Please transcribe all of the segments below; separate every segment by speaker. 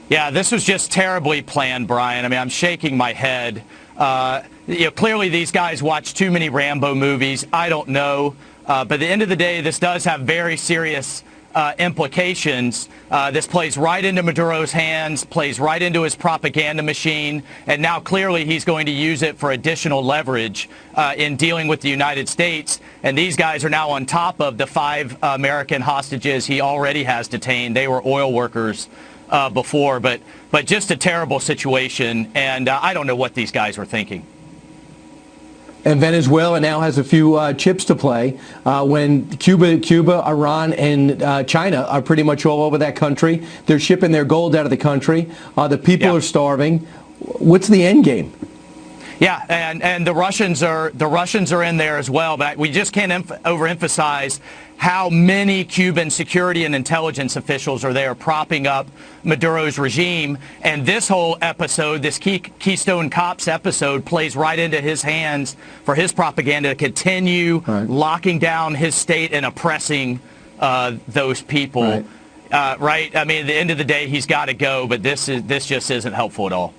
Speaker 1: Yeah, this was just terribly planned, Brian. I mean, I'm shaking my head. Clearly these guys watch too many Rambo movies. I don't know. But at the end of the day, this does have very serious implications. This plays right into Maduro's hands, plays right into his propaganda machine, and now clearly he's going to use it for additional leverage in dealing with the United States. And these guys are now on top of the 5 American hostages he already has detained. They were oil workers before, but just a terrible situation, and I don't know what these guys were thinking.
Speaker 2: And Venezuela now has a few chips to play when Cuba, Iran, and China are pretty much all over that country. They're shipping their gold out of the country. The people are starving. What's the end game?
Speaker 1: Yeah, and the Russians are in there as well. But we just can't overemphasize how many Cuban security and intelligence officials are there propping up Maduro's regime. And this whole episode, this Keystone Cops episode, plays right into his hands for his propaganda to continue locking down his state and oppressing those people. Right? I mean, at the end of the day, he's got to go, but this just isn't helpful at all.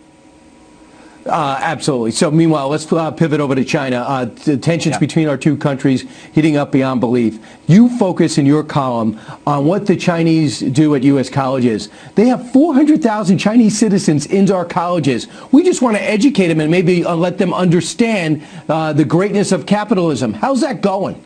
Speaker 2: Absolutely. So meanwhile, let's pivot over to China. The tensions between our two countries heating up beyond belief. You focus in your column on what the Chinese do at U.S. colleges. They have 400,000 Chinese citizens in our colleges. We just want to educate them and maybe let them understand the greatness of capitalism. How's that going?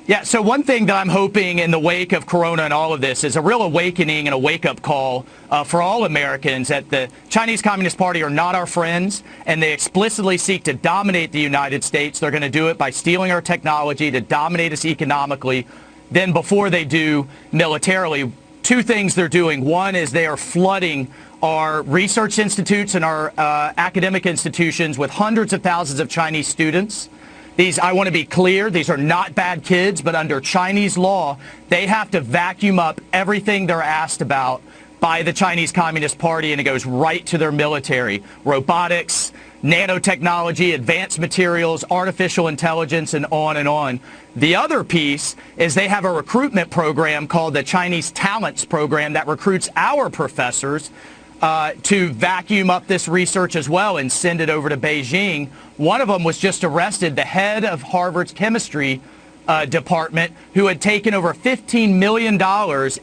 Speaker 1: Yeah, so one thing that I'm hoping in the wake of Corona and all of this is a real awakening and a wake-up call for all Americans that the Chinese Communist Party are not our friends, and they explicitly seek to dominate the United States. They're going to do it by stealing our technology to dominate us economically. Then before they do militarily, 2 things they're doing. One is they are flooding our research institutes and our academic institutions with hundreds of thousands of Chinese students. These, I want to be clear, these are not bad kids, but under Chinese law, they have to vacuum up everything they're asked about by the Chinese Communist Party, and it goes right to their military. Robotics, nanotechnology, advanced materials, artificial intelligence, and on and on. The other piece is they have a recruitment program called the Chinese Talents Program that recruits our professors to vacuum up this research as well and send it over to Beijing. One of them was just arrested, the head of Harvard's chemistry department, who had taken over $15 million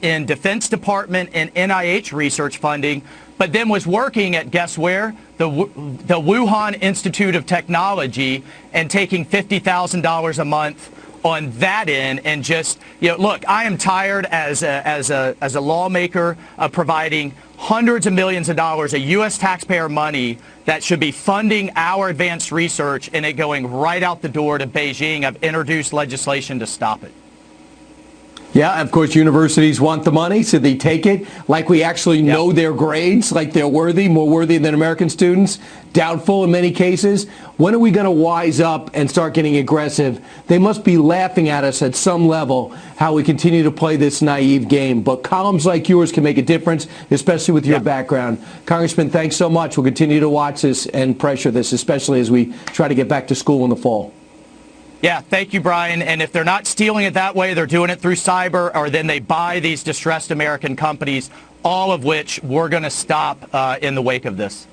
Speaker 1: in Defense Department and NIH research funding, but then was working at, guess where? The Wuhan Institute of Technology, and taking $50,000 a month on that end. And just, look, I am tired as a lawmaker of providing hundreds of millions of dollars of U.S. taxpayer money that should be funding our advanced research, and it going right out the door to Beijing. I've introduced legislation to stop it.
Speaker 2: Yeah, of course, universities want the money, so they take it. Like we actually know their grades, like they're worthy, more worthy than American students. Doubtful in many cases. When are we going to wise up and start getting aggressive? They must be laughing at us at some level, how we continue to play this naive game. But columns like yours can make a difference, especially with your background. Congressman, thanks so much. We'll continue to watch this and pressure this, especially as we try to get back to school in the fall.
Speaker 1: Yeah, thank you, Brian. And if they're not stealing it that way, they're doing it through cyber, or then they buy these distressed American companies, all of which we're going to stop in the wake of this.